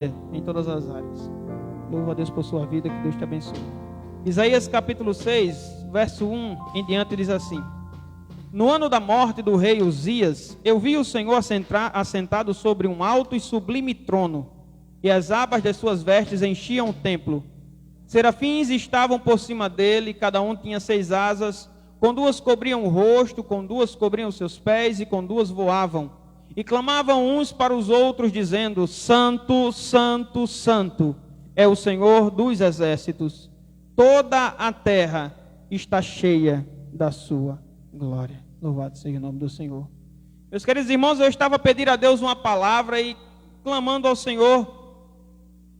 em todas as áreas. Louvo a Deus por sua vida, que Deus te abençoe. Isaías capítulo 6, verso 1 em diante diz assim: No ano da morte do rei Uzias, eu vi o Senhor assentado sobre um alto e sublime trono, e as abas de suas vestes enchiam o templo. Serafins estavam por cima dele, cada um tinha 6 asas, com 2 cobriam o rosto, com 2 cobriam os seus pés, e com 2 voavam. E clamavam uns para os outros, dizendo: Santo, Santo, Santo é o Senhor dos exércitos. Toda a terra está cheia da sua glória. Louvado seja o nome do Senhor. Meus queridos irmãos, eu estava a pedir a Deus uma palavra e clamando ao Senhor,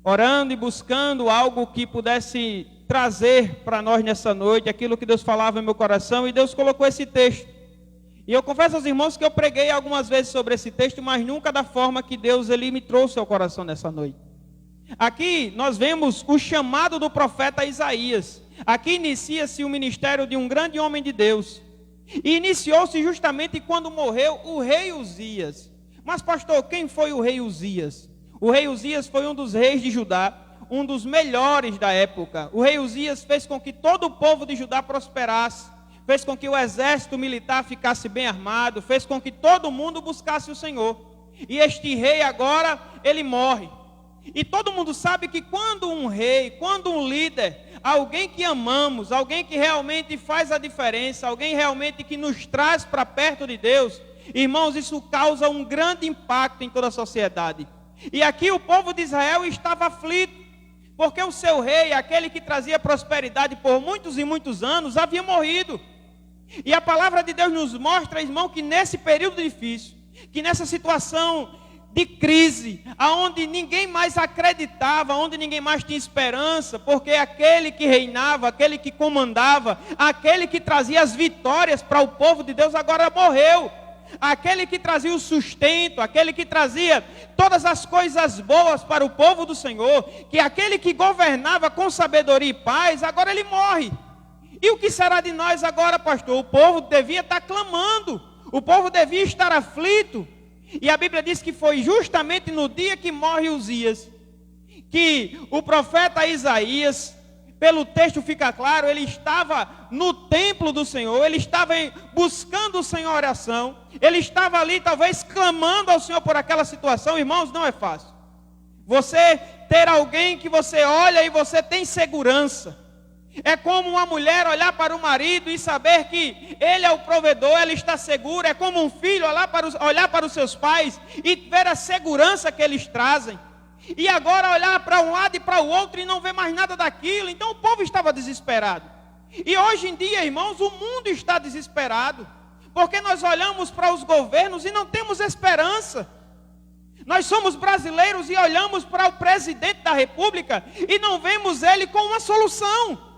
orando e buscando algo que pudesse trazer para nós nessa noite aquilo que Deus falava em meu coração, e Deus colocou esse texto. E eu confesso aos irmãos que eu preguei algumas vezes sobre esse texto, mas nunca da forma que Deus ele me trouxe ao coração nessa noite. Aqui nós vemos o chamado do profeta Isaías. Aqui inicia-se o ministério de um grande homem de Deus. E iniciou-se justamente quando morreu o rei Uzias. Mas pastor, quem foi o rei Uzias? O rei Uzias foi um dos reis de Judá, um dos melhores da época. O rei Uzias fez com que todo o povo de Judá prosperasse, fez com que o exército militar ficasse bem armado, fez com que todo mundo buscasse o Senhor. E este rei agora, ele morre. E todo mundo sabe que quando um rei, quando um líder, alguém que amamos, alguém que realmente faz a diferença, alguém realmente que nos traz para perto de Deus, irmãos, isso causa um grande impacto em toda a sociedade. E aqui o povo de Israel estava aflito, porque o seu rei, aquele que trazia prosperidade por muitos e muitos anos, havia morrido. E a palavra de Deus nos mostra, irmão, que nesse período difícil, que nessa situação de crise, aonde ninguém mais acreditava, onde ninguém mais tinha esperança, porque aquele que reinava, aquele que comandava, aquele que trazia as vitórias para o povo de Deus agora morreu. Aquele que trazia o sustento, aquele que trazia todas as coisas boas para o povo do Senhor, que aquele que governava com sabedoria e paz, agora ele morre. E o que será de nós agora, pastor? O povo devia estar clamando, o povo devia estar aflito. E a Bíblia diz que foi justamente no dia que morre Uzias, que o profeta Isaías, pelo texto fica claro, ele estava no templo do Senhor, ele estava buscando o Senhor em oração, ele estava ali talvez clamando ao Senhor por aquela situação. Irmãos, não é fácil. Você ter alguém que você olha e você tem segurança. É como uma mulher olhar para o marido e saber que ele é o provedor, ela está segura. É como um filho olhar para os seus pais e ver a segurança que eles trazem. E agora olhar para um lado e para o outro e não ver mais nada daquilo. Então o povo estava desesperado. E hoje em dia, irmãos, o mundo está desesperado, porque nós olhamos para os governos e não temos esperança. Nós somos brasileiros e olhamos para o presidente da república e não vemos ele com uma solução.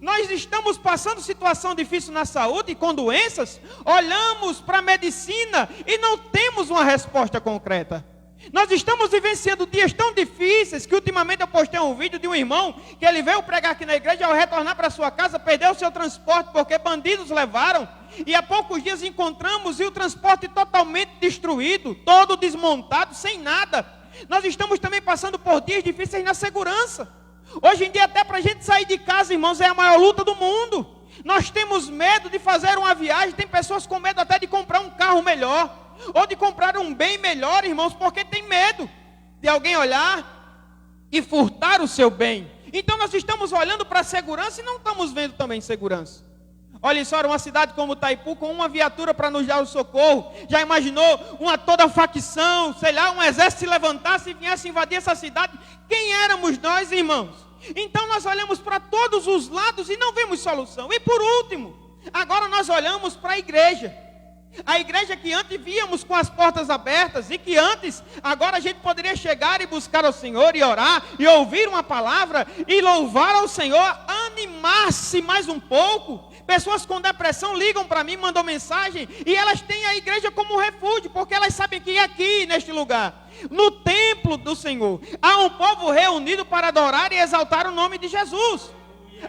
Nós estamos passando situação difícil na saúde, com doenças, olhamos para a medicina e não temos uma resposta concreta. Nós estamos vivenciando dias tão difíceis que ultimamente eu postei um vídeo de um irmão que ele veio pregar aqui na igreja e ao retornar para sua casa perdeu o seu transporte porque bandidos levaram. E há poucos dias encontramos o transporte totalmente destruído, todo desmontado, sem nada. Nós estamos também passando por dias difíceis na segurança. Hoje em dia até para a gente sair de casa, irmãos, é a maior luta do mundo. Nós temos medo de fazer uma viagem, tem pessoas com medo até de comprar um carro melhor, ou de comprar um bem melhor, irmãos, porque tem medo de alguém olhar e furtar o seu bem. Então nós estamos olhando para a segurança e não estamos vendo também segurança. Olha só, uma cidade como Itaipu, com uma viatura para nos dar o socorro, já imaginou toda facção, sei lá, um exército se levantasse e viesse invadir essa cidade? Quem éramos nós, irmãos? Então nós olhamos para todos os lados e não vemos solução. E por último, agora nós olhamos para a igreja. A igreja que antes víamos com as portas abertas e que antes, agora a gente poderia chegar e buscar ao Senhor e orar e ouvir uma palavra e louvar ao Senhor, animar-se mais um pouco. Pessoas com depressão ligam para mim, mandam mensagem e elas têm a igreja como refúgio, porque elas sabem que aqui neste lugar, no templo do Senhor, há um povo reunido para adorar e exaltar o nome de Jesus.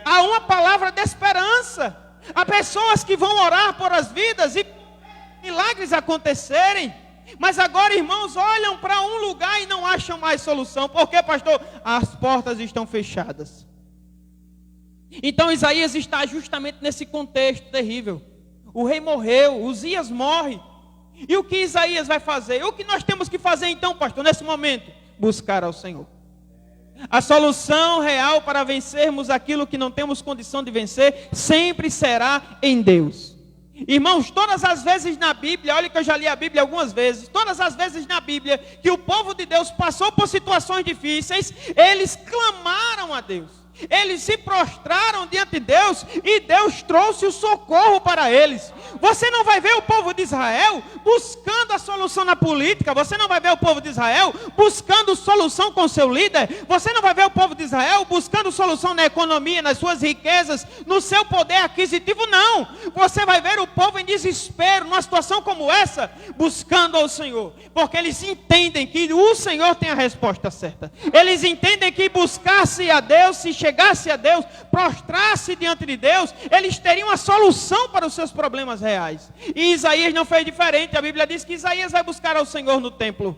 Há uma palavra de esperança. Há pessoas que vão orar por as vidas e milagres acontecerem. Mas agora, irmãos, olham para um lugar e não acham mais solução. Por quê, pastor? As portas estão fechadas. Então Isaías está justamente nesse contexto terrível. O rei morreu, Uzias morre. E o que Isaías vai fazer? O que nós temos que fazer então, pastor, nesse momento? Buscar ao Senhor. A solução real para vencermos aquilo que não temos condição de vencer sempre será em Deus. Irmãos, todas as vezes na Bíblia, olha que eu já li a Bíblia algumas vezes, todas as vezes na Bíblia que o povo de Deus passou por situações difíceis, eles clamaram a Deus. Eles se prostraram diante de Deus e Deus trouxe o socorro para eles. Você não vai ver o povo de Israel buscando a solução na política. Você não vai ver o povo de Israel buscando solução com seu líder. Você não vai ver o povo de Israel buscando solução na economia, nas suas riquezas, no seu poder aquisitivo, não. Você vai ver o povo em desespero, numa situação como essa, buscando ao Senhor. Porque eles entendem que o Senhor tem a resposta certa. Eles entendem que buscar-se a Deus, se chegasse a Deus, prostrasse diante de Deus, eles teriam a solução para os seus problemas reais. E Isaías não foi diferente. A Bíblia diz que Isaías vai buscar ao Senhor no templo.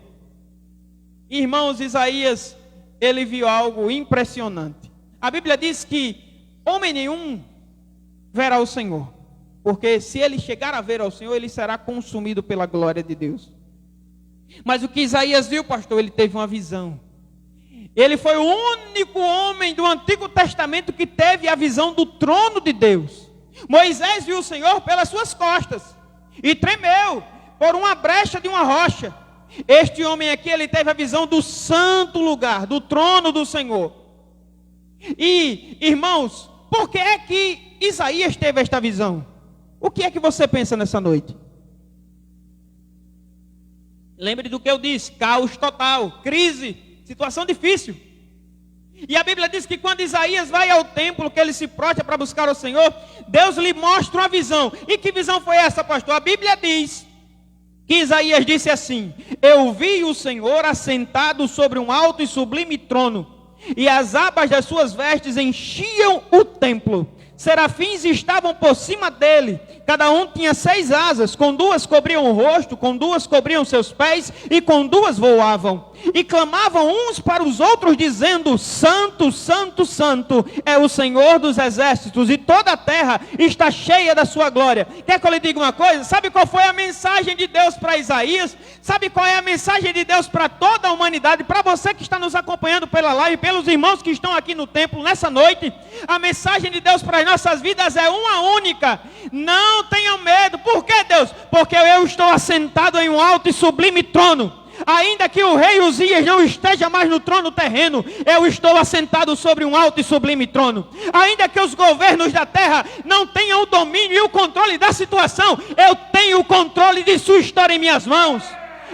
Irmãos, Isaías, ele viu algo impressionante. A Bíblia diz que homem nenhum verá o Senhor, porque se ele chegar a ver ao Senhor, ele será consumido pela glória de Deus. Mas o que Isaías viu, pastor? Ele teve uma visão. Ele foi o único homem do Antigo Testamento que teve a visão do trono de Deus. Moisés viu o Senhor pelas suas costas e tremeu por uma brecha de uma rocha. Este homem aqui, ele teve a visão do santo lugar, do trono do Senhor. E, irmãos, por que é que Isaías teve esta visão? O que é que você pensa nessa noite? Lembre do que eu disse: caos total, crise, situação difícil. E a Bíblia diz que quando Isaías vai ao templo, que ele se prostra para buscar o Senhor, Deus lhe mostra uma visão. E que visão foi essa, pastor? A Bíblia diz que Isaías disse assim: eu vi o Senhor assentado sobre um alto e sublime trono, e as abas das suas vestes enchiam o templo. Serafins estavam por cima dele, cada um tinha 6 asas, com 2 cobriam o rosto, com 2 cobriam seus pés, e com 2 voavam. E clamavam uns para os outros, dizendo: Santo, Santo, Santo é o Senhor dos exércitos, e toda a terra está cheia da sua glória. Quer que eu lhe diga uma coisa? Sabe qual foi a mensagem de Deus para Isaías? Sabe qual é a mensagem de Deus para toda a humanidade? Para você que está nos acompanhando pela live, pelos irmãos que estão aqui no templo nessa noite, a mensagem de Deus para as nossas vidas é uma única: não tenham medo. Por que, Deus? Porque eu estou assentado em um alto e sublime trono. Ainda que o rei Uzias não esteja mais no trono terreno, eu estou assentado sobre um alto e sublime trono. Ainda que os governos da terra não tenham o domínio e o controle da situação, eu tenho o controle de sua história em minhas mãos.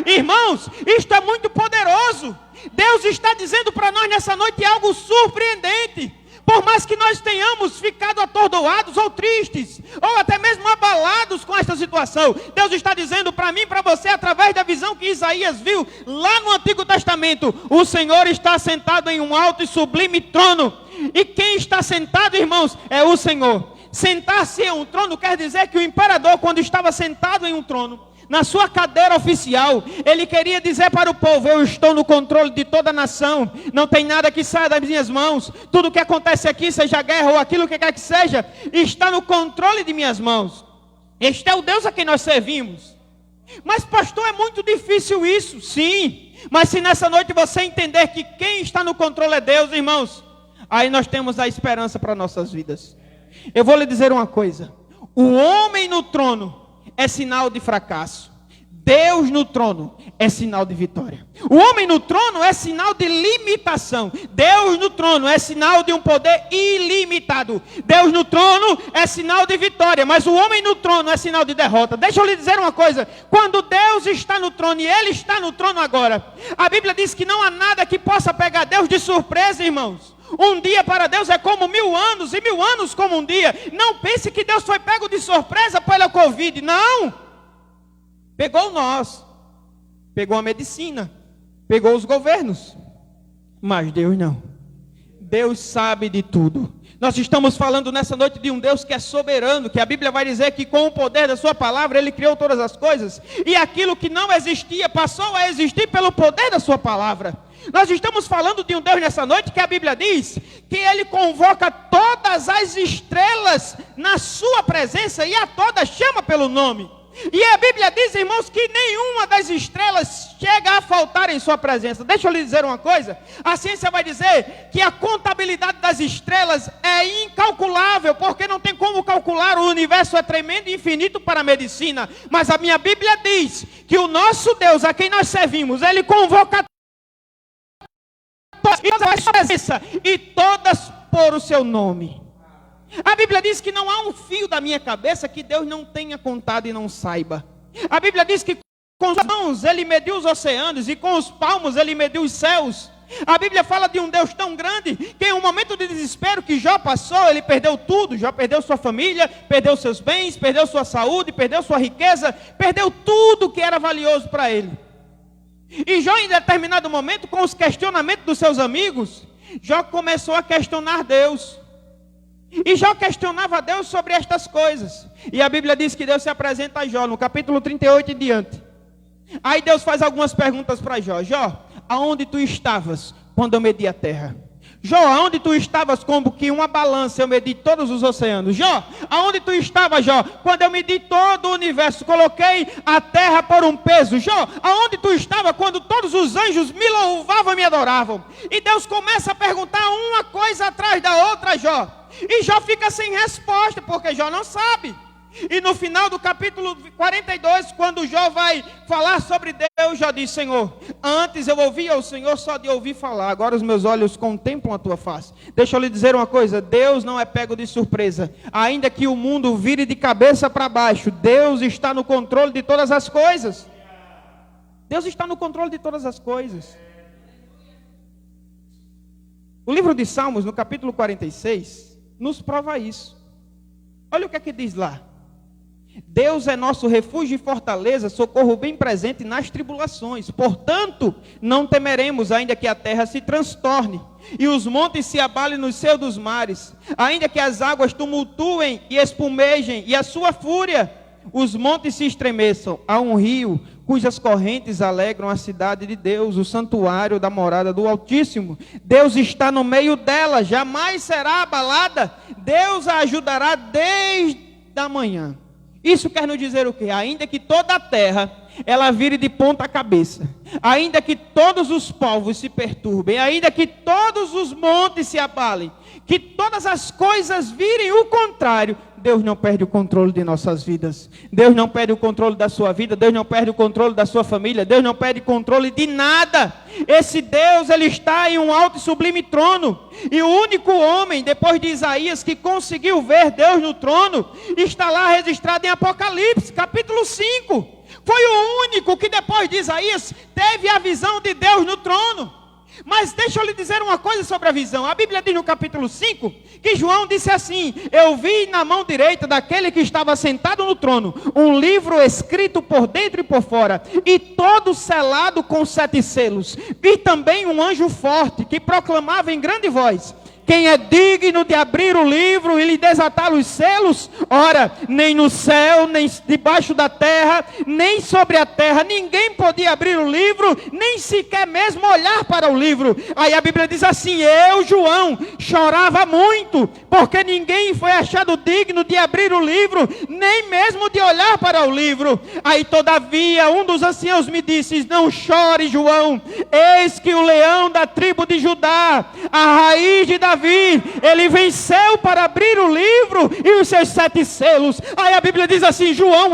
Irmãos, isto é muito poderoso. Deus está dizendo para nós nessa noite algo surpreendente. Por mais que nós tenhamos ficado atordoados ou tristes, ou até mesmo abalados com esta situação, Deus está dizendo para mim e para você, através da visão que Isaías viu lá no Antigo Testamento: o Senhor está sentado em um alto e sublime trono. E quem está sentado, irmãos, é o Senhor. Sentar-se em um trono quer dizer que o imperador, quando estava sentado em um trono, na sua cadeira oficial, ele queria dizer para o povo: eu estou no controle de toda a nação, não tem nada que saia das minhas mãos, tudo que acontece aqui, seja guerra ou aquilo que quer que seja, está no controle de minhas mãos. Este é o Deus a quem nós servimos. Mas pastor, é muito difícil isso. Sim, mas se nessa noite você entender que quem está no controle é Deus, irmãos, aí nós temos a esperança para nossas vidas. Eu vou lhe dizer uma coisa: o homem no trono é sinal de fracasso. Deus no trono é sinal de vitória. O homem no trono é sinal de limitação. Deus no trono é sinal de um poder ilimitado. Deus no trono é sinal de vitória, mas o homem no trono é sinal de derrota. Deixa eu lhe dizer uma coisa: quando Deus está no trono, e Ele está no trono agora, a Bíblia diz que não há nada que possa pegar Deus de surpresa, irmãos. Um dia para Deus é como 1000 anos, e 1000 anos como um dia. Não pense que Deus foi pego de surpresa pela Covid. Não. Pegou nós, pegou a medicina, pegou os governos, mas Deus não. Deus sabe de tudo. Nós estamos falando nessa noite de um Deus que é soberano, que a Bíblia vai dizer que com o poder da sua palavra Ele criou todas as coisas, e aquilo que não existia passou a existir pelo poder da sua palavra. Nós estamos falando de um Deus nessa noite que a Bíblia diz que Ele convoca todas as estrelas na sua presença e a todas chama pelo nome. E a Bíblia diz, irmãos, que nenhuma das estrelas chega a faltar em sua presença. Deixa eu lhe dizer uma coisa. A ciência vai dizer que a contabilidade das estrelas é incalculável, porque não tem como calcular. O universo é tremendo e infinito para a medicina. Mas a minha Bíblia diz que o nosso Deus, a quem nós servimos, Ele convoca todas em sua presença e todas por o seu nome. A Bíblia diz que não há um fio da minha cabeça que Deus não tenha contado e não saiba. A Bíblia diz que com as mãos Ele mediu os oceanos e com os palmos Ele mediu os céus. A Bíblia fala de um Deus tão grande que em um momento de desespero que Jó passou, ele perdeu tudo. Jó perdeu sua família, perdeu seus bens, perdeu sua saúde, perdeu sua riqueza, perdeu tudo que era valioso para ele. E Jó, em determinado momento, com os questionamentos dos seus amigos, Jó começou a questionar Deus. E Jó questionava Deus sobre estas coisas. E a Bíblia diz que Deus se apresenta a Jó no capítulo 38 e diante. Aí Deus faz algumas perguntas para Jó. Jó, aonde tu estavas quando eu medi a terra? Jó, aonde tu estavas como que uma balança eu medi todos os oceanos? Jó, aonde tu estavas, Jó, quando eu medi todo o universo, coloquei a terra por um peso? Jó, aonde tu estava quando todos os anjos me louvavam e me adoravam? E Deus começa a perguntar uma coisa atrás da outra, Jó. E Jó fica sem resposta, porque Jó não sabe. E no final do capítulo 42, quando Jó vai falar sobre Deus, Jó diz: Senhor, antes eu ouvia o Senhor só de ouvir falar, agora os meus olhos contemplam a tua face. Deixa eu lhe dizer uma coisa, Deus não é pego de surpresa. Ainda que o mundo vire de cabeça para baixo, Deus está no controle de todas as coisas. Deus está no controle de todas as coisas. O livro de Salmos, no capítulo 46, nos prova isso. Olha o que é que diz lá. Deus é nosso refúgio e fortaleza, socorro bem presente nas tribulações. Portanto, não temeremos, ainda que a terra se transtorne e os montes se abalem no seio dos mares, ainda que as águas tumultuem e espumejem, e a sua fúria, os montes se estremeçam. Há um rio cujas correntes alegram a cidade de Deus, o santuário da morada do Altíssimo. Deus está no meio dela, jamais será abalada. Deus a ajudará desde a manhã. Isso quer nos dizer o quê? Ainda que toda a terra ela vire de ponta cabeça, ainda que todos os povos se perturbem, ainda que todos os montes se abalem, que todas as coisas virem o contrário, Deus não perde o controle de nossas vidas. Deus não perde o controle da sua vida, Deus não perde o controle da sua família, Deus não perde o controle de nada. Esse Deus, Ele está em um alto e sublime trono. E o único homem, depois de Isaías, que conseguiu ver Deus no trono, está lá registrado em Apocalipse, capítulo 5. Foi o único que depois de Isaías teve a visão de Deus no trono. Mas deixa eu lhe dizer uma coisa sobre a visão. A Bíblia diz no capítulo 5 que João disse assim: eu vi na mão direita daquele que estava sentado no trono um livro escrito por dentro e por fora, e todo selado com 7 selos. Vi também um anjo forte que proclamava em grande voz: quem é digno de abrir o livro e lhe desatar os selos? Ora, nem no céu, nem debaixo da terra, nem sobre a terra, ninguém podia abrir o livro, nem sequer mesmo olhar para o livro. Aí a Bíblia diz assim: eu, João, chorava muito, porque ninguém foi achado digno de abrir o livro, nem mesmo de olhar para o livro. Aí todavia um dos anciãos me disse: não chore, João, eis que o leão da tribo de Judá, a raiz de Davi, ele venceu para abrir o livro e os seus 7 selos. Aí a Bíblia diz assim: João,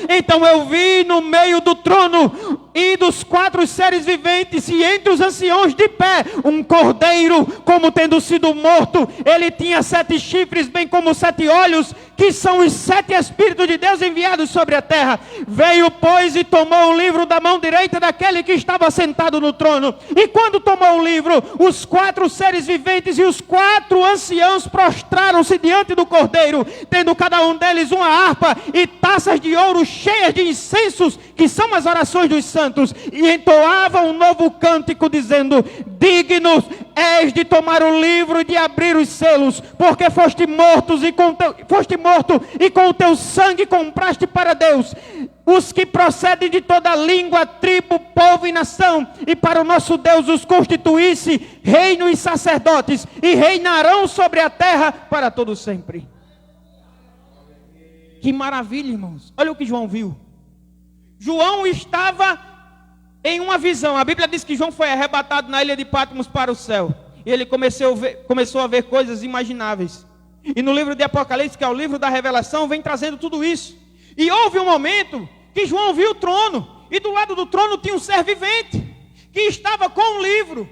então eu vi no meio do trono e dos 4 seres viventes, e entre os anciãos de pé, um cordeiro, como tendo sido morto. Ele tinha 7 chifres, bem como 7 olhos, que são os 7 Espíritos de Deus enviados sobre a terra. Veio, pois, e tomou o livro da mão direita daquele que estava sentado no trono. E quando tomou o livro, os 4 seres viventes e os 4 anciãos prostraram-se diante do cordeiro, tendo cada um deles uma harpa e taças de ouro cheias de incensos, que são as orações dos santos, e entoavam um novo cântico, dizendo: digno vez de tomar o livro e de abrir os selos, porque foste morto e com o teu sangue compraste para Deus os que procedem de toda língua, tribo, povo e nação, e para o nosso Deus os constituísse reino e sacerdotes, e reinarão sobre a terra para todo sempre. Que maravilha, irmãos. Olha o que João viu. João estava em uma visão. A Bíblia diz que João foi arrebatado na ilha de Patmos para o céu. E ele começou a ver coisas imagináveis. E no livro de Apocalipse, que é o livro da revelação, vem trazendo tudo isso. E houve um momento que João viu o trono. E do lado do trono tinha um ser vivente, que estava com um livro,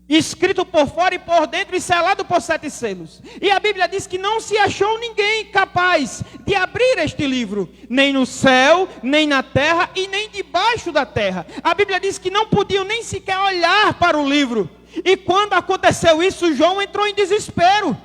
escrito por fora e por dentro e selado por 7 selos. E a Bíblia diz que não se achou ninguém capaz de abrir este livro, nem no céu, nem na terra e nem debaixo da terra. A Bíblia diz que não podiam nem sequer olhar para o livro. E quando aconteceu isso, João entrou em desespero.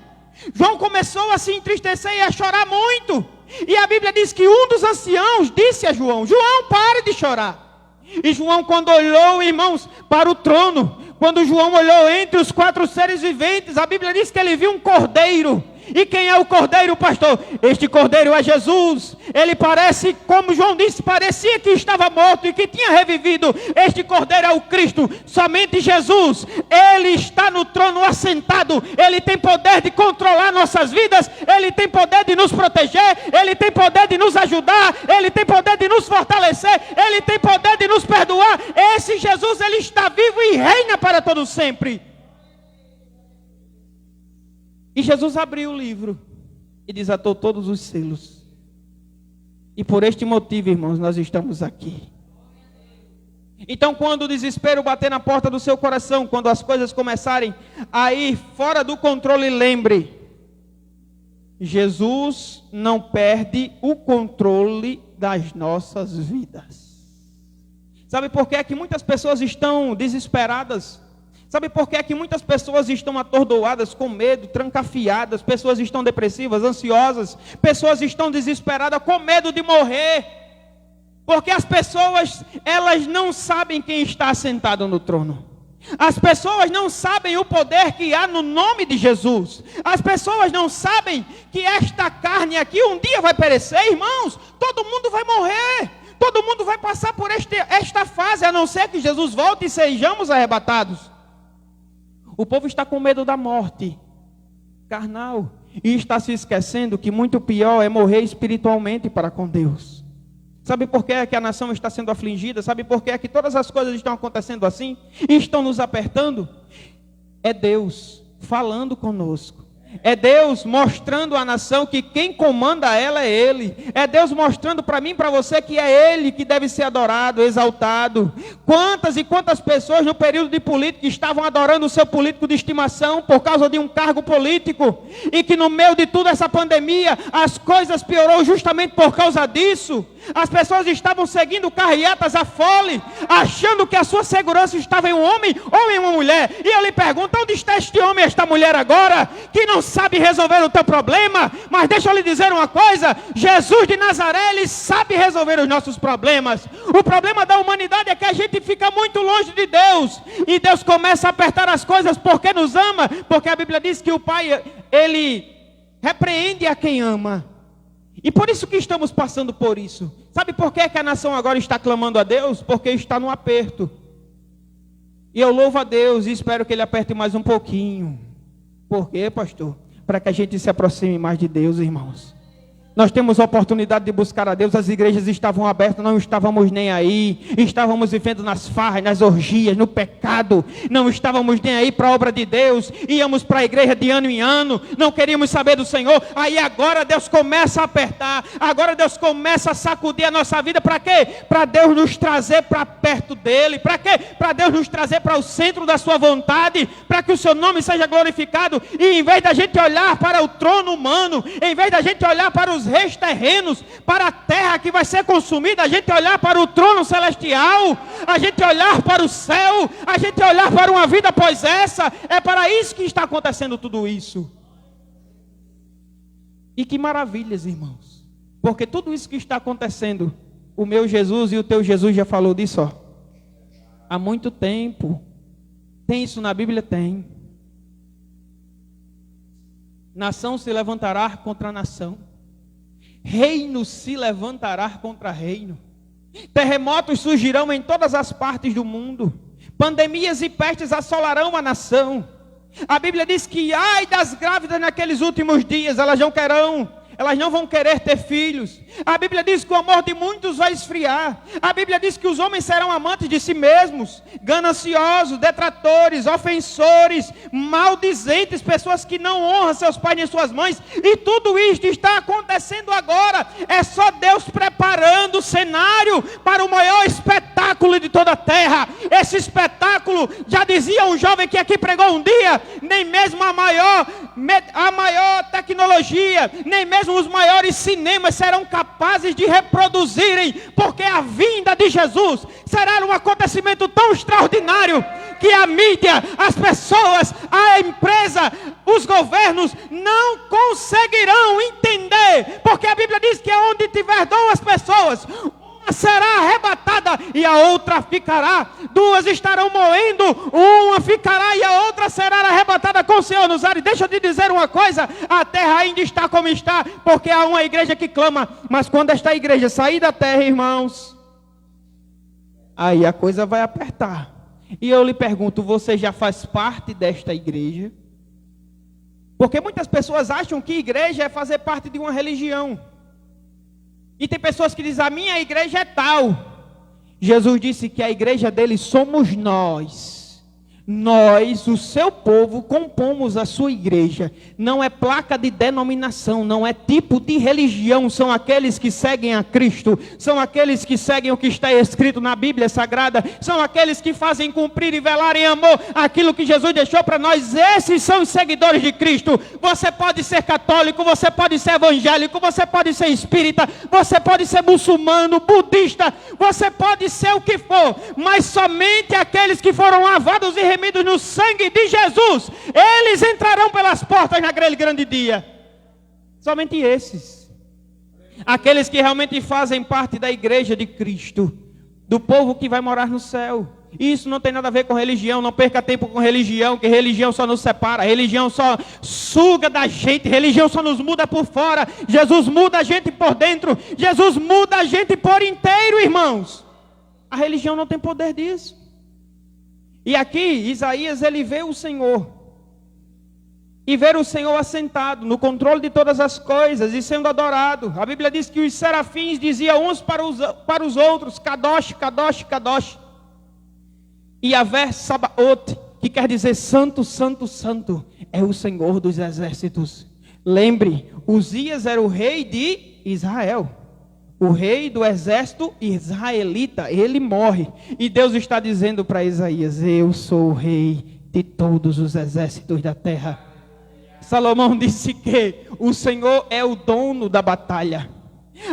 João começou a se entristecer e a chorar muito. E a Bíblia diz que um dos anciãos disse a João: João, pare de chorar. E João, quando olhou, irmãos, para o trono, quando João olhou entre os 4 seres viventes, a Bíblia diz que ele viu um cordeiro. E quem é o cordeiro, pastor? Este cordeiro é Jesus. Ele parece, como João disse, parecia que estava morto e que tinha revivido. Este cordeiro é o Cristo, somente Jesus. Ele está no trono assentado. Ele tem poder de controlar nossas vidas. Ele tem poder de nos proteger. Ele tem poder de nos ajudar. Ele tem poder de nos fortalecer. Ele tem poder de nos perdoar. Esse Jesus, ele está vivo e reina para todo sempre. E Jesus abriu o livro e desatou todos os selos. E por este motivo, irmãos, nós estamos aqui. Então, quando o desespero bater na porta do seu coração, quando as coisas começarem a ir fora do controle, lembre: Jesus não perde o controle das nossas vidas. Sabe por que é que muitas pessoas estão desesperadas? Sabe por que é que muitas pessoas estão atordoadas, com medo, trancafiadas? Pessoas estão depressivas, ansiosas. Pessoas estão desesperadas, com medo de morrer. Porque as pessoas, elas não sabem quem está sentado no trono. As pessoas não sabem o poder que há no nome de Jesus. As pessoas não sabem que esta carne aqui um dia vai perecer, irmãos. Todo mundo vai morrer. Todo mundo vai passar por esta fase, a não ser que Jesus volte e sejamos arrebatados. O povo está com medo da morte carnal e está se esquecendo que muito pior é morrer espiritualmente para com Deus. Sabe por que é que a nação está sendo afligida? Sabe por que é que todas as coisas estão acontecendo assim e estão nos apertando? É Deus falando conosco. É Deus mostrando à nação que quem comanda ela é Ele. É Deus mostrando para mim e para você que é Ele que deve ser adorado, exaltado. Quantas e quantas pessoas no período de política estavam adorando o seu político de estimação por causa de um cargo político, e que no meio de toda essa pandemia as coisas piorou justamente por causa disso. As pessoas estavam seguindo carreatas a fole, achando que a sua segurança estava em um homem ou em uma mulher. E eu lhe pergunto: onde está este homem e esta mulher agora, que não sabe resolver o teu problema? Mas deixa eu lhe dizer uma coisa: Jesus de Nazaré, Ele sabe resolver os nossos problemas. O problema da humanidade é que a gente fica muito longe de Deus, e Deus começa a apertar as coisas porque nos ama, porque a Bíblia diz que o Pai, Ele repreende a quem ama. E por isso que estamos passando por isso. Sabe por que é que a nação agora está clamando a Deus? Porque está no aperto. E eu louvo a Deus e espero que Ele aperte mais um pouquinho. Por quê, pastor? Para que a gente se aproxime mais de Deus, irmãos. Nós temos a oportunidade de buscar a Deus. As igrejas estavam abertas, não estávamos nem aí. Estávamos vivendo nas farras, nas orgias, no pecado. Não estávamos nem aí para a obra de Deus. Íamos para a igreja de ano em ano. Não queríamos saber do Senhor. Aí agora Deus começa a apertar. Agora Deus começa a sacudir a nossa vida. Para quê? Para Deus nos trazer para perto dEle. Para quê? Para Deus nos trazer para o centro da sua vontade. Para que o seu nome seja glorificado. E em vez da gente olhar para o trono humano, em vez da gente olhar para os reis terrenos, para a terra que vai ser consumida, a gente olhar para o trono celestial, a gente olhar para o céu, a gente olhar para uma vida após essa. É para isso que está acontecendo tudo isso. E que maravilhas, irmãos, porque tudo isso que está acontecendo, o meu Jesus e o teu Jesus já falou disso, há muito tempo. Tem isso na Bíblia? Tem. Nação se levantará contra nação, reino se levantará contra reino, terremotos surgirão em todas as partes do mundo, pandemias e pestes assolarão a nação. A Bíblia diz que ai das grávidas naqueles últimos dias, elas não vão querer ter filhos. A Bíblia diz que o amor de muitos vai esfriar. A Bíblia diz que os homens serão amantes de si mesmos, gananciosos, detratores, ofensores, maldizentes, pessoas que não honram seus pais nem suas mães. E tudo isto está acontecendo agora. É só Deus preparando o cenário para o maior espetáculo de toda a terra. Esse espetáculo, já dizia um jovem que aqui pregou um dia, nem mesmo a maior tecnologia, nem mesmo os maiores cinemas serão capazes de reproduzirem, porque a vinda de Jesus será um acontecimento tão extraordinário que a mídia, as pessoas, a empresa, os governos não conseguirão entender, porque a Bíblia diz que onde tiver duas pessoas, uma será arrebatada e a outra ficará. Duas estarão moendo, uma ficará e a outra será arrebatada com o Senhor nos ares. Deixa eu te dizer uma coisa, a terra ainda está como está, porque há uma igreja que clama, mas quando esta igreja sair da terra, irmãos, aí a coisa vai apertar. E eu lhe pergunto, você já faz parte desta igreja? Porque muitas pessoas acham que igreja é fazer parte de uma religião. E tem pessoas que dizem, a minha igreja é tal. Jesus disse que a igreja dele somos nós. Nós, o seu povo, compomos a sua igreja. Não é placa de denominação, não é tipo de religião. São aqueles que seguem a Cristo. São aqueles que seguem o que está escrito na Bíblia Sagrada. São aqueles que fazem cumprir e velar em amor aquilo que Jesus deixou para nós. Esses são os seguidores de Cristo. Você pode ser católico, você pode ser evangélico, você pode ser espírita, você pode ser muçulmano, budista, você pode ser o que for, mas somente aqueles que foram lavados e remidos no sangue de Jesus, eles entrarão pelas portas naquele grande dia. Somente esses, aqueles que realmente fazem parte da igreja de Cristo, do povo que vai morar no céu. Isso não tem nada a ver com religião. Não perca tempo com religião, que religião só nos separa, religião só suga da gente, religião só nos muda por fora. Jesus muda a gente por dentro, Jesus muda a gente por inteiro, irmãos. A religião não tem poder disso. E aqui, Isaías, ele vê o Senhor. E ver o Senhor assentado no controle de todas as coisas e sendo adorado. A Bíblia diz que os serafins diziam uns para os outros, Kadosh, Kadosh, Kadosh. E Yahvé Sabaoth, que quer dizer santo, santo, santo, é o Senhor dos exércitos. Lembre, Uzias era o rei de Israel. O rei do exército israelita, ele morre. E Deus está dizendo para Isaías, eu sou o rei de todos os exércitos da terra. Salomão disse que o Senhor é o dono da batalha.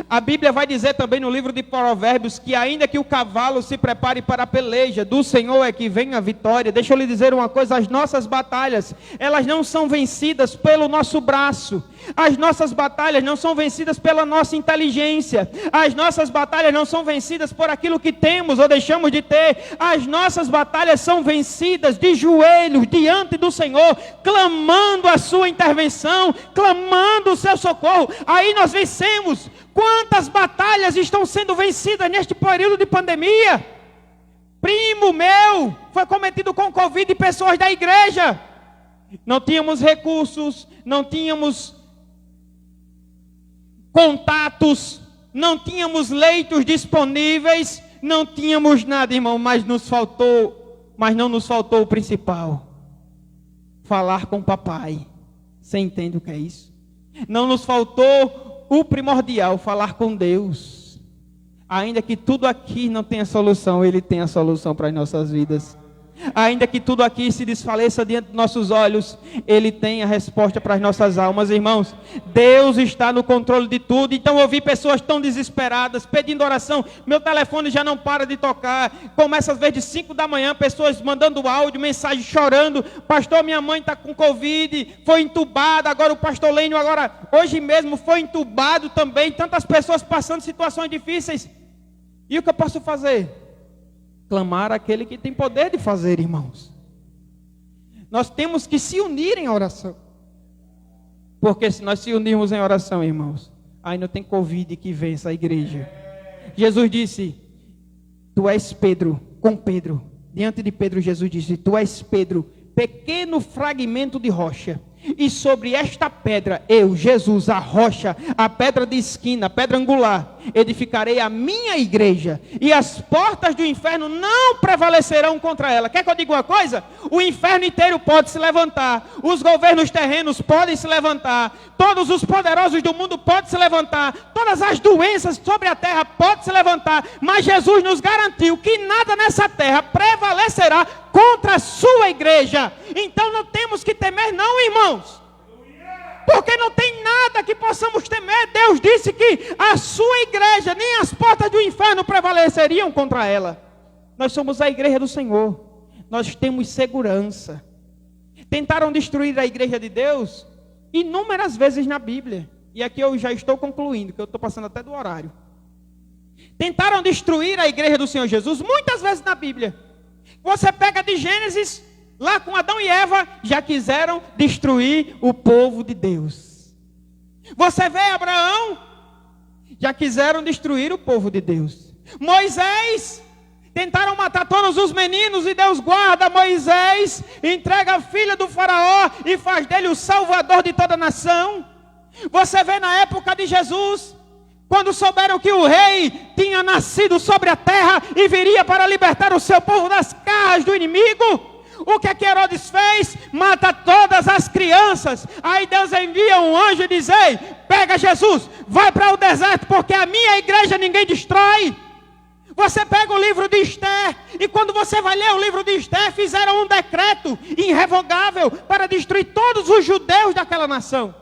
A Bíblia vai dizer também no livro de Provérbios que ainda que o cavalo se prepare para a peleja, do Senhor é que vem a vitória. Deixa eu lhe dizer uma coisa, as nossas batalhas, elas não são vencidas pelo nosso braço. As nossas batalhas não são vencidas pela nossa inteligência. As nossas batalhas não são vencidas por aquilo que temos ou deixamos de ter. As nossas batalhas são vencidas de joelhos diante do Senhor, clamando a sua intervenção, clamando o seu socorro. Aí nós vencemos. Quantas batalhas estão sendo vencidas neste período de pandemia? Primo meu foi cometido com Covid e pessoas da igreja. Não tínhamos recursos, não tínhamos contatos, não tínhamos leitos disponíveis, não tínhamos nada, irmão, mas não nos faltou o principal: falar com o papai. Você entende o que é isso? Não nos faltou o primordial, falar com Deus. Ainda que tudo aqui não tenha solução, Ele tem a solução para as nossas vidas. Ainda que tudo aqui se desfaleça diante dos nossos olhos, Ele tem a resposta para as nossas almas, irmãos. Deus está no controle de tudo. Então eu vi pessoas tão desesperadas, pedindo oração. Meu telefone já não para de tocar. Começa às vezes de 5 da manhã, pessoas mandando áudio, mensagem, chorando. Pastor, minha mãe está com Covid, foi entubada. Agora o pastor Lênio, hoje mesmo foi entubado também. Tantas pessoas passando situações difíceis. E o que eu posso fazer? Clamar aquele que tem poder de fazer, irmãos. Nós temos que se unir em oração. Porque se nós se unirmos em oração, irmãos, aí não tem Covid que vença a igreja. Jesus disse, tu és Pedro, com Pedro. Diante de Pedro, Jesus disse, tu és Pedro, pequeno fragmento de rocha. E sobre esta pedra, eu, Jesus, a rocha, a pedra de esquina, a pedra angular, edificarei a minha igreja. E as portas do inferno não prevalecerão contra ela. Quer que eu diga uma coisa? O inferno inteiro pode se levantar. Os governos terrenos podem se levantar. Todos os poderosos do mundo podem se levantar. Todas as doenças sobre a terra podem se levantar. Mas Jesus nos garantiu que nada nessa terra prevalecerá contra a sua igreja. Então não temos que temer não, irmãos. Porque não tem nada que possamos temer. Deus disse que a sua igreja, nem as portas do inferno prevaleceriam contra ela. Nós somos a igreja do Senhor. Nós temos segurança. Tentaram destruir a igreja de Deus inúmeras vezes na Bíblia. E aqui eu já estou concluindo, que eu estou passando até do horário. Tentaram destruir a igreja do Senhor Jesus muitas vezes na Bíblia. Você pega de Gênesis, lá com Adão e Eva, já quiseram destruir o povo de Deus. Você vê Abraão, já quiseram destruir o povo de Deus. Moisés, tentaram matar todos os meninos e Deus guarda Moisés, entrega a filha do faraó e faz dele o salvador de toda a nação. Você vê na época de Jesus, quando souberam que o rei tinha nascido sobre a terra e viria para libertar o seu povo das garras do inimigo, o que é que Herodes fez? Mata todas as crianças. Aí Deus envia um anjo e diz, ei, pega Jesus, vai para o deserto, porque a minha igreja ninguém destrói. Você pega o livro de Esther, e quando você vai ler o livro de Esther, fizeram um decreto irrevogável para destruir todos os judeus daquela nação.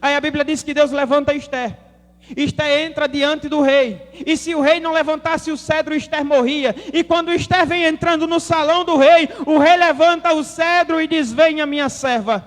Aí a Bíblia diz que Deus levanta Esther. Esther entra diante do rei, e se o rei não levantasse o cedro, Esther morria. E quando Esther vem entrando no salão do rei, o rei levanta o cedro e diz, venha minha serva.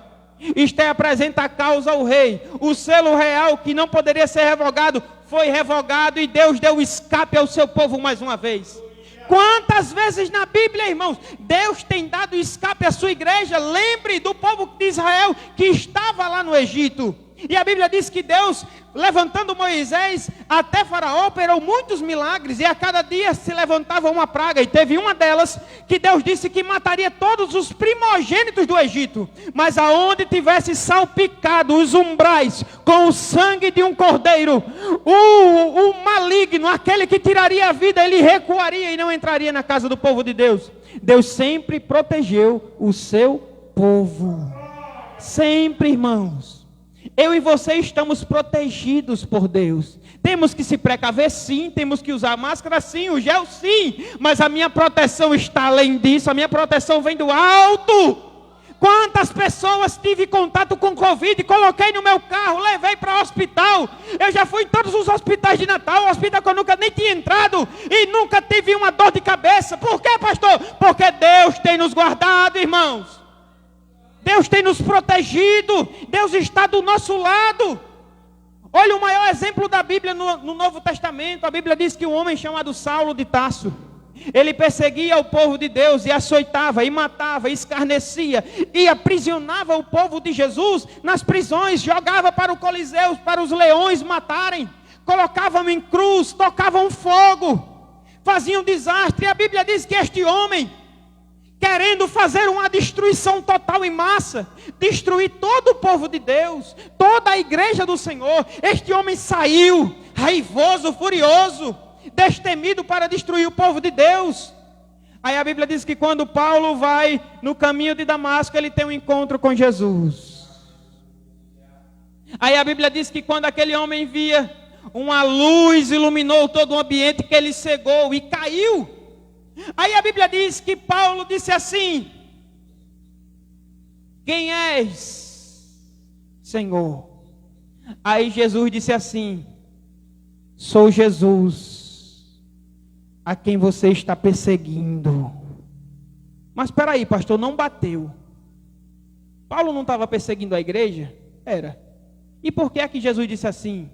Esther apresenta a causa ao rei. O selo real que não poderia ser revogado, foi revogado, e Deus deu escape ao seu povo mais uma vez. Quantas vezes na Bíblia, irmãos, Deus tem dado escape à sua igreja? Lembre do povo de Israel que estava lá no Egito. E a Bíblia diz que Deus, levantando Moisés até Faraó, operou muitos milagres, e a cada dia se levantava uma praga, e teve uma delas que Deus disse que mataria todos os primogênitos do Egito, mas aonde tivesse salpicado os umbrais com o sangue de um cordeiro, o maligno, aquele que tiraria a vida, ele recuaria e não entraria na casa do povo de Deus. Deus sempre protegeu o seu povo, sempre, irmãos. Eu e você estamos protegidos por Deus. Temos que se precaver sim, temos que usar máscara sim, o gel sim, mas a minha proteção está além disso, a minha proteção vem do alto. Quantas pessoas tive contato com Covid, coloquei no meu carro, levei para o hospital. Eu já fui em todos os hospitais de Natal, hospital que eu nunca nem tinha entrado, e nunca tive uma dor de cabeça. Por quê, pastor? Porque Deus tem nos guardado, irmãos. Deus tem nos protegido, Deus está do nosso lado. Olha o maior exemplo da Bíblia no Novo Testamento. A Bíblia diz que um homem chamado Saulo de Tarso, ele perseguia o povo de Deus e açoitava, e matava, e escarnecia, e aprisionava o povo de Jesus nas prisões, jogava para o Coliseu, para os leões matarem, colocavam em cruz, tocavam fogo, faziam desastre. E a Bíblia diz que este homem, querendo fazer uma destruição total em massa, destruir todo o povo de Deus, toda a igreja do Senhor, este homem saiu raivoso, furioso, destemido para destruir o povo de Deus. Aí a Bíblia diz que quando Paulo vai no caminho de Damasco, ele tem um encontro com Jesus. Aí a Bíblia diz que quando aquele homem via, uma luz iluminou todo o ambiente, que ele cegou e caiu. Aí a Bíblia diz que Paulo disse assim: quem és, Senhor? Aí Jesus disse assim: sou Jesus, a quem você está perseguindo. Mas espera aí, pastor, não bateu. Paulo não estava perseguindo a igreja? Era. E por que é que Jesus disse assim?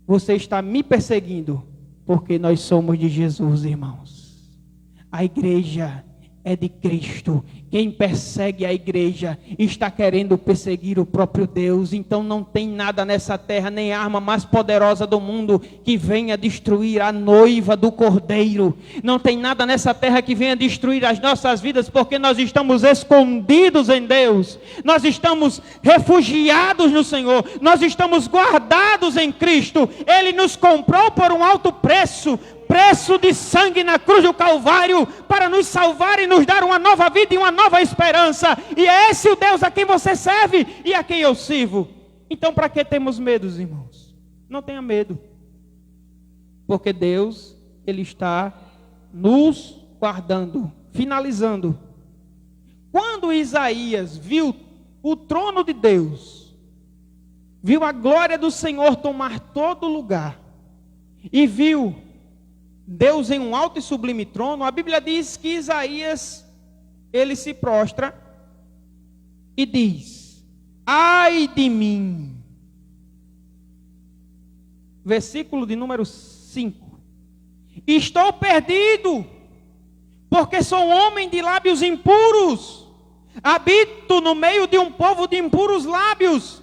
Você está me perseguindo, porque nós somos de Jesus, irmãos. A igreja é de Cristo. Quem persegue a igreja está querendo perseguir o próprio Deus. Então não tem nada nessa terra, nem arma mais poderosa do mundo que venha destruir a noiva do Cordeiro. Não tem nada nessa terra que venha destruir as nossas vidas, porque nós estamos escondidos em Deus. Nós estamos refugiados no Senhor. Nós estamos guardados em Cristo. Ele nos comprou por um alto preço de sangue na cruz do Calvário, para nos salvar e nos dar uma nova vida e uma nova esperança. E é esse o Deus a quem você serve e a quem eu sirvo. Então para que temos medo, irmãos? Não tenha medo, porque Deus, Ele está nos guardando. Finalizando, quando Isaías viu o trono de Deus, viu a glória do Senhor tomar todo lugar, e viu Deus em um alto e sublime trono, a Bíblia diz que Isaías, ele se prostra e diz: ai de mim. Versículo de número 5. Estou perdido, porque sou homem de lábios impuros, habito no meio de um povo de impuros lábios,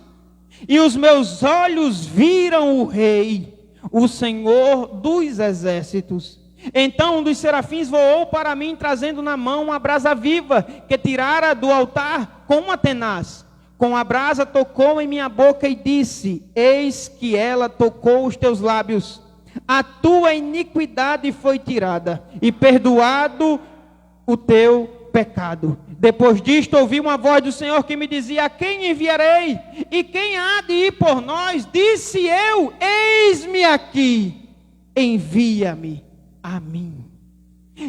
e os meus olhos viram o Rei, o Senhor dos exércitos. Então um dos serafins voou para mim, trazendo na mão uma brasa viva, que tirara do altar com uma tenaz. Com a brasa tocou em minha boca e disse: eis que ela tocou os teus lábios. A tua iniquidade foi tirada, e perdoado o teu pecado. Depois disto ouvi uma voz do Senhor que me dizia: a quem enviarei? E quem há de ir por nós? Disse eu: eis-me aqui, envia-me a mim.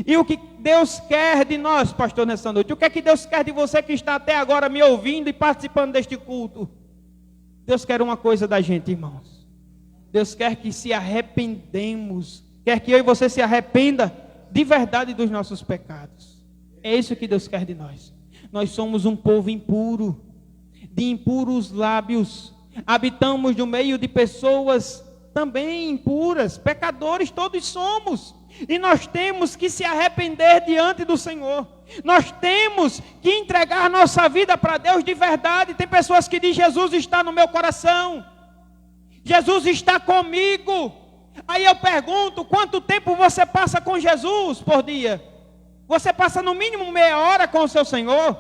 E o que Deus quer de nós, pastor, nessa noite? O que é que Deus quer de você que está até agora me ouvindo e participando deste culto? Deus quer uma coisa da gente, irmãos. Deus quer que se arrependemos, quer que eu e você se arrependa de verdade dos nossos pecados. É isso que Deus quer de nós. Nós somos um povo impuro, de impuros lábios. Habitamos no meio de pessoas também impuras, pecadores todos somos. E nós temos que se arrepender diante do Senhor. Nós temos que entregar nossa vida para Deus de verdade. Tem pessoas que dizem: Jesus está no meu coração, Jesus está comigo. Aí eu pergunto: quanto tempo você passa com Jesus por dia? Você passa no mínimo meia hora com o seu Senhor?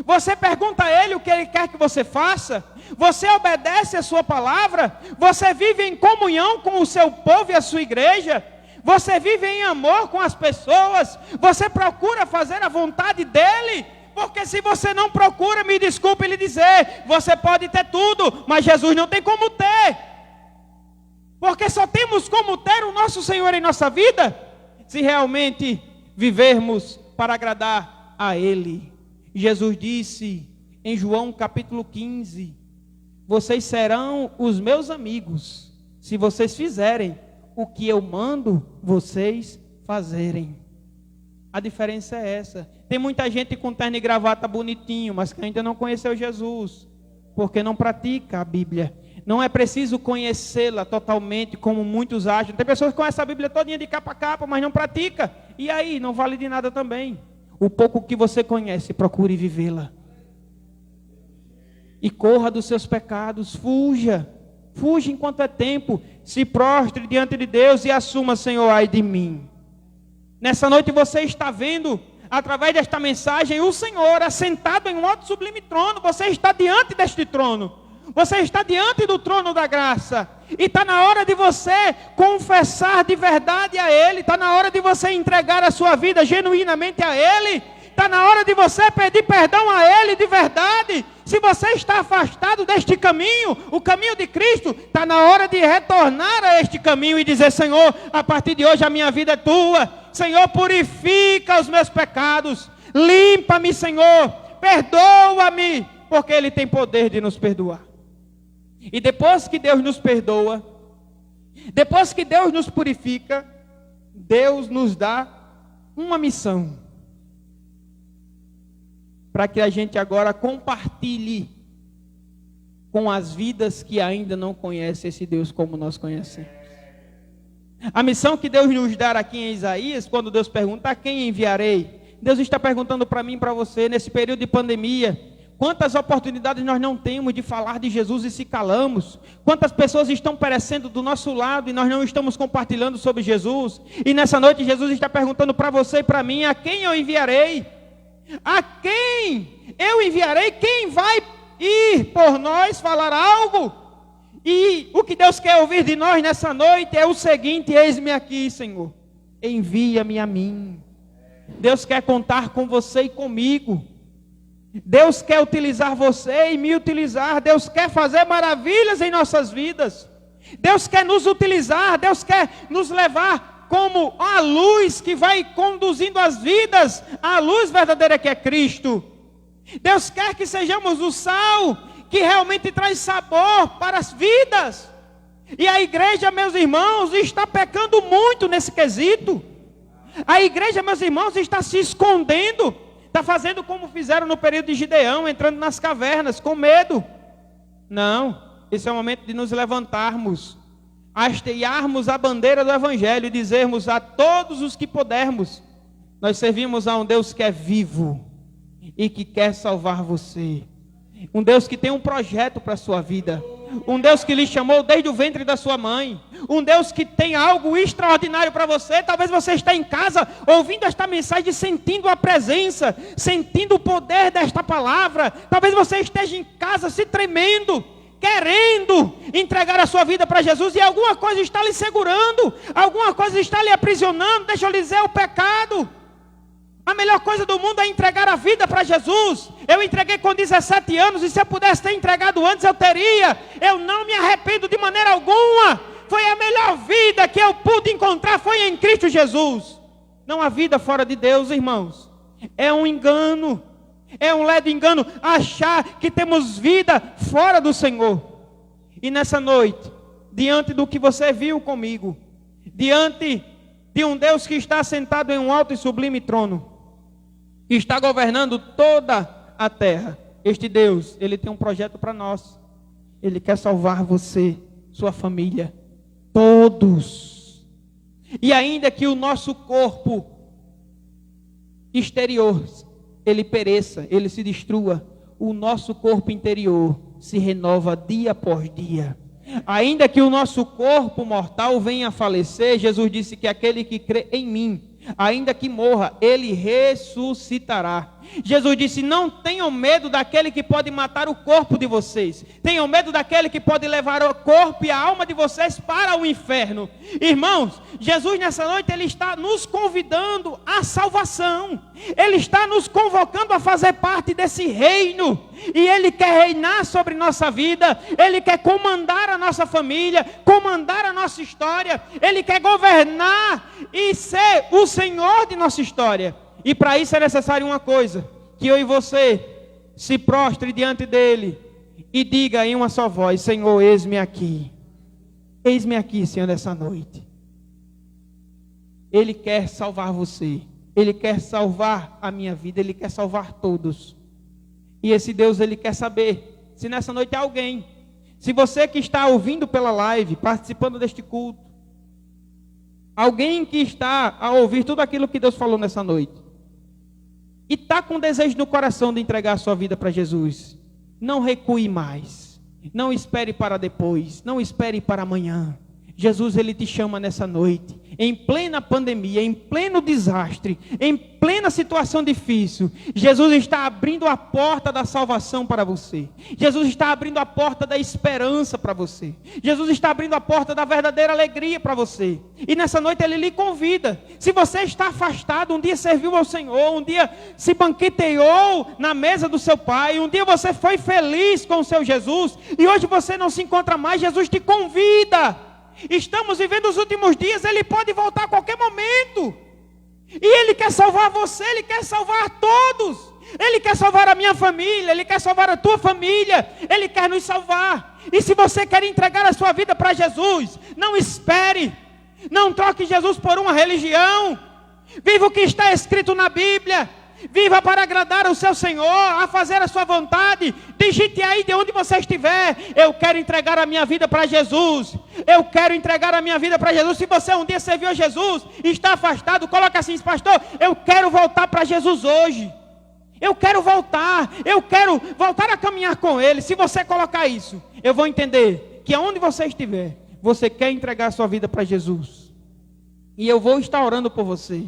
Você pergunta a Ele o que Ele quer que você faça? Você obedece a sua palavra? Você vive em comunhão com o seu povo e a sua igreja? Você vive em amor com as pessoas? Você procura fazer a vontade dEle? Porque se você não procura, me desculpe lhe dizer, você pode ter tudo, mas Jesus não tem como ter. Porque só temos como ter o nosso Senhor em nossa vida se realmente vivermos para agradar a Ele. Jesus disse em João capítulo 15: vocês serão os meus amigos se vocês fizerem o que eu mando vocês fazerem. A diferença é essa. Tem muita gente com terno e gravata bonitinho, mas que ainda não conheceu Jesus, porque não pratica a Bíblia. Não é preciso conhecê-la totalmente, como muitos acham. Tem pessoas que conhecem a Bíblia todinha de capa a capa, mas não pratica. E aí, não vale de nada também. O pouco que você conhece, procure vivê-la. E corra dos seus pecados, fuja. Fuja enquanto é tempo. Se prostre diante de Deus e assuma: Senhor, ai de mim. Nessa noite você está vendo, através desta mensagem, o Senhor assentado em um alto sublime trono. Você está diante deste trono. Você está diante do trono da graça. E está na hora de você confessar de verdade a Ele. Está na hora de você entregar a sua vida genuinamente a Ele. Está na hora de você pedir perdão a Ele de verdade. Se você está afastado deste caminho, o caminho de Cristo, está na hora de retornar a este caminho e dizer: Senhor, a partir de hoje a minha vida é Tua. Senhor, purifica os meus pecados. Limpa-me, Senhor. Perdoa-me, porque Ele tem poder de nos perdoar. E depois que Deus nos perdoa, depois que Deus nos purifica, Deus nos dá uma missão, para que a gente agora compartilhe com as vidas que ainda não conhecem esse Deus como nós conhecemos. A missão que Deus nos dá aqui em Isaías, quando Deus pergunta: a quem enviarei? Deus está perguntando para mim e para você, nesse período de pandemia, quantas oportunidades nós não temos de falar de Jesus e se calamos? Quantas pessoas estão perecendo do nosso lado e nós não estamos compartilhando sobre Jesus? E nessa noite Jesus está perguntando para você e para mim, a quem eu enviarei? A quem eu enviarei? Quem vai ir por nós falar algo? E o que Deus quer ouvir de nós nessa noite é o seguinte: eis-me aqui, Senhor, envia-me a mim. Deus quer contar com você e comigo. Deus quer utilizar você e me utilizar. Deus quer fazer maravilhas em nossas vidas. Deus quer nos utilizar. Deus quer nos levar como a luz que vai conduzindo as vidas, a luz verdadeira que é Cristo. Deus quer que sejamos o sal que realmente traz sabor para as vidas. E a igreja, meus irmãos, está pecando muito nesse quesito. A igreja, meus irmãos, está se escondendo. Está fazendo como fizeram no período de Gideão, entrando nas cavernas, com medo. Não, esse é o momento de nos levantarmos, hastearmos a bandeira do Evangelho e dizermos a todos os que pudermos: nós servimos a um Deus que é vivo e que quer salvar você. Um Deus que tem um projeto para a sua vida. Um Deus que lhe chamou desde o ventre da sua mãe. Um Deus que tem algo extraordinário para você. Talvez você esteja em casa ouvindo esta mensagem, sentindo a presença, sentindo o poder desta palavra. Talvez você esteja em casa se tremendo, querendo entregar a sua vida para Jesus, e alguma coisa está lhe segurando, alguma coisa está lhe aprisionando. Deixa eu lhe dizer, o pecado. A melhor coisa do mundo é entregar a vida para Jesus. Eu entreguei com 17 anos, e se eu pudesse ter entregado antes, eu teria. Eu não me arrependo de maneira alguma. Foi a melhor vida que eu pude encontrar, foi em Cristo Jesus. Não há vida fora de Deus, irmãos. É um engano, é um ledo engano achar que temos vida fora do Senhor. E nessa noite, diante do que você viu comigo, diante de um Deus que está sentado em um alto e sublime trono, que está governando toda a terra, este Deus, Ele tem um projeto para nós. Ele quer salvar você, sua família, todos. E ainda que o nosso corpo exterior, ele pereça, ele se destrua, o nosso corpo interior se renova dia após dia. Ainda que o nosso corpo mortal venha a falecer, Jesus disse que aquele que crê em mim, ainda que morra, ele ressuscitará. Jesus disse: não tenham medo daquele que pode matar o corpo de vocês, tenham medo daquele que pode levar o corpo e a alma de vocês para o inferno. Irmãos, Jesus nessa noite, Ele está nos convidando à salvação. Ele está nos convocando a fazer parte desse reino, e Ele quer reinar sobre nossa vida. Ele quer comandar a nossa família, comandar a nossa história. Ele quer governar e ser o Senhor de nossa história. E para isso é necessário uma coisa: que eu e você se prostre diante dele e diga em uma só voz: Senhor, eis-me aqui. Eis-me aqui, Senhor, nessa noite. Ele quer salvar você. Ele quer salvar a minha vida. Ele quer salvar todos. E esse Deus, Ele quer saber se nessa noite há alguém. Se você que está ouvindo pela live, participando deste culto, alguém que está a ouvir tudo aquilo que Deus falou nessa noite, e está com desejo no coração de entregar a sua vida para Jesus, não recue mais. Não espere para depois. Não espere para amanhã. Jesus, Ele te chama nessa noite, em plena pandemia, em pleno desastre, em plena situação difícil. Jesus está abrindo a porta da salvação para você. Jesus está abrindo a porta da esperança para você. Jesus está abrindo a porta da verdadeira alegria para você. E nessa noite Ele lhe convida. Se você está afastado, um dia serviu ao Senhor, um dia se banqueteou na mesa do seu Pai, um dia você foi feliz com o seu Jesus, e hoje você não se encontra mais, Jesus te convida. Estamos vivendo os últimos dias, Ele pode voltar a qualquer momento. E Ele quer salvar você, Ele quer salvar todos. Ele quer salvar a minha família, Ele quer salvar a tua família. Ele quer nos salvar. E se você quer entregar a sua vida para Jesus, não espere. Não troque Jesus por uma religião. Viva o que está escrito na Bíblia. Viva para agradar o seu Senhor, a fazer a sua vontade. Digite aí de onde você estiver: eu quero entregar a minha vida para Jesus. Eu quero entregar a minha vida para Jesus. Se você um dia serviu a Jesus e está afastado, coloca assim: pastor, eu quero voltar para Jesus hoje. Eu quero voltar a caminhar com Ele. Se você colocar isso, eu vou entender que aonde você estiver, você quer entregar a sua vida para Jesus. E eu vou estar orando por você.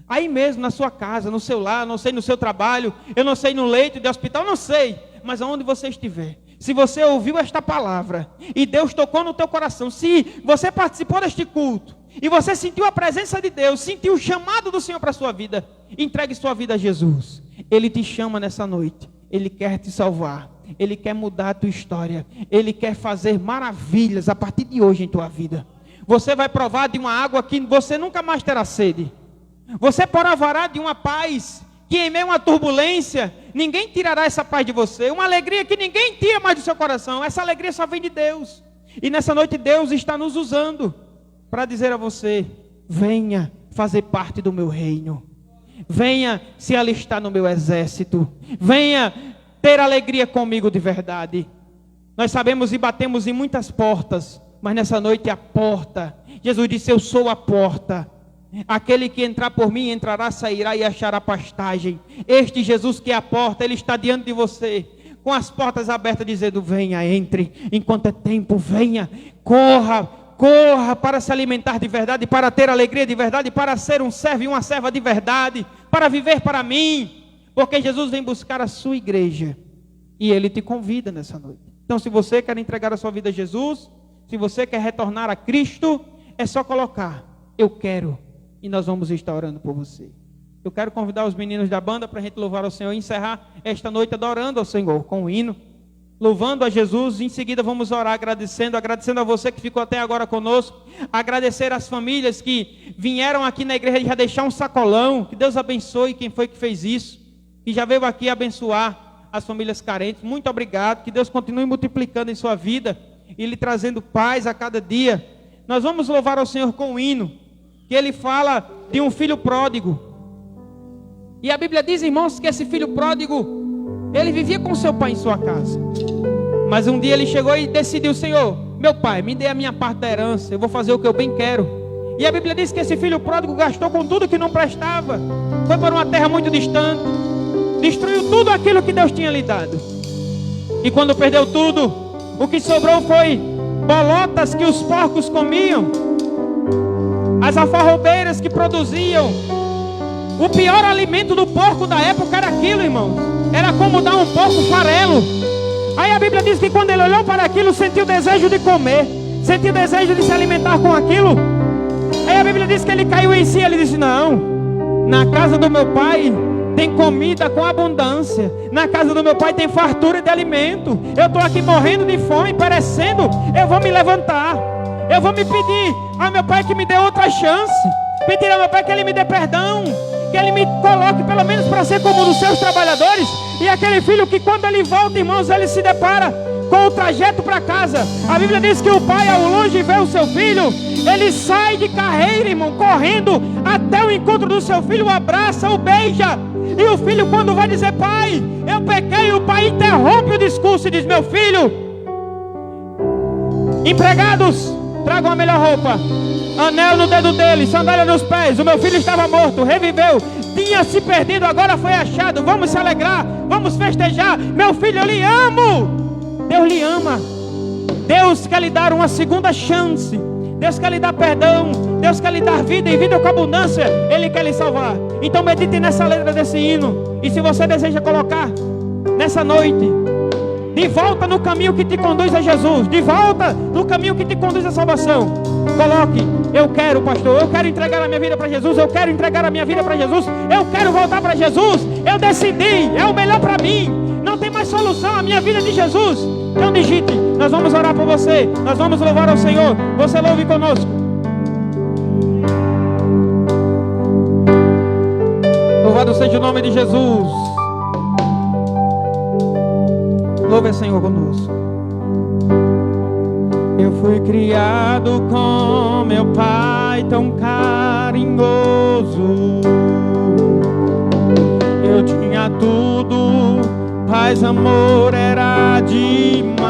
Aí mesmo, na sua casa, no seu lar, não sei, no seu trabalho, eu não sei, no leito de hospital, não sei. Mas aonde você estiver, se você ouviu esta palavra e Deus tocou no teu coração, se você participou deste culto e você sentiu a presença de Deus, sentiu o chamado do Senhor para a sua vida, entregue sua vida a Jesus. Ele te chama nessa noite, Ele quer te salvar, Ele quer mudar a tua história, Ele quer fazer maravilhas a partir de hoje em tua vida. Você vai provar de uma água que você nunca mais terá sede. Você provará de uma paz que em meio a uma turbulência, ninguém tirará essa paz de você. Uma alegria que ninguém tira mais do seu coração. Essa alegria só vem de Deus. E nessa noite Deus está nos usando para dizer a você: venha fazer parte do meu reino. Venha se alistar no meu exército. Venha ter alegria comigo de verdade. Nós sabemos e batemos em muitas portas, mas nessa noite a porta, Jesus disse: eu sou a porta. Aquele que entrar por mim entrará, sairá e achará pastagem. Este Jesus que é a porta, Ele está diante de você, com as portas abertas, dizendo: venha, entre, enquanto é tempo, venha, corra para se alimentar de verdade, para ter alegria de verdade, para ser um servo e uma serva de verdade, para viver para mim, porque Jesus vem buscar a sua igreja, e Ele te convida nessa noite. Então, se você quer entregar a sua vida a Jesus, se você quer retornar a Cristo, é só colocar: eu quero. E nós vamos estar orando por você. Eu quero convidar os meninos da banda para a gente louvar ao Senhor e encerrar esta noite adorando ao Senhor com um hino, louvando a Jesus. Em seguida vamos orar agradecendo a você que ficou até agora conosco, agradecer às famílias que vieram aqui na igreja já deixar um sacolão. Que Deus abençoe quem foi que fez isso e já veio aqui abençoar as famílias carentes. Muito obrigado, que Deus continue multiplicando em sua vida e lhe trazendo paz a cada dia. Nós vamos louvar ao Senhor com um hino que ele fala de um filho pródigo. E a Bíblia diz, irmãos, que esse filho pródigo, ele vivia com seu pai em sua casa. Mas um dia ele chegou e decidiu: Senhor, meu pai, me dê a minha parte da herança, eu vou fazer o que eu bem quero. E a Bíblia diz que esse filho pródigo gastou com tudo que não prestava, foi para uma terra muito distante, destruiu tudo aquilo que Deus tinha lhe dado. E quando perdeu tudo, o que sobrou foi bolotas que os porcos comiam, as alfarrobeiras que produziam. O pior alimento do porco da época era aquilo, irmãos. Era como dar um porco farelo. Aí a Bíblia diz que quando ele olhou para aquilo, sentiu desejo de comer, sentiu desejo de se alimentar com aquilo. Aí a Bíblia diz que ele caiu em si. Ele disse: não, na casa do meu pai tem comida com abundância, na casa do meu pai tem fartura de alimento. Eu estou aqui morrendo de fome, perecendo. Eu vou me levantar, eu vou me pedir ao meu pai que me dê outra chance, pedir ao meu pai que ele me dê perdão, que ele me coloque pelo menos para ser como um dos seus trabalhadores. E aquele filho que quando ele volta, irmãos, ele se depara com o trajeto para casa. A Bíblia diz que o pai ao longe vê o seu filho, ele sai de carreira, irmão, correndo até o encontro do seu filho, o abraça, o beija. E o filho, quando vai dizer: pai, eu pequei, o pai interrompe o discurso e diz: meu filho, empregados, tragam a melhor roupa, anel no dedo dele, sandália nos pés. O meu filho estava morto, reviveu, tinha se perdido, agora foi achado. Vamos se alegrar, vamos festejar. Meu filho, eu lhe amo. Deus lhe ama. Deus quer lhe dar uma segunda chance. Deus quer lhe dar perdão. Deus quer lhe dar vida e vida com abundância. Ele quer lhe salvar. Então medite nessa letra desse hino. E se você deseja colocar nessa noite, de volta no caminho que te conduz a Jesus, de volta no caminho que te conduz à salvação, coloque: eu quero, pastor, eu quero entregar a minha vida para Jesus, eu quero entregar a minha vida para Jesus, eu quero voltar para Jesus, eu decidi, é o melhor para mim, não tem mais solução, a minha vida é de Jesus. Então digite, nós vamos orar por você, nós vamos louvar ao Senhor. Você louve conosco. Louvado seja o nome de Jesus. Louve, Senhor, conosco. Eu fui criado com meu pai tão carinhoso. Eu tinha tudo, paz, amor, era demais.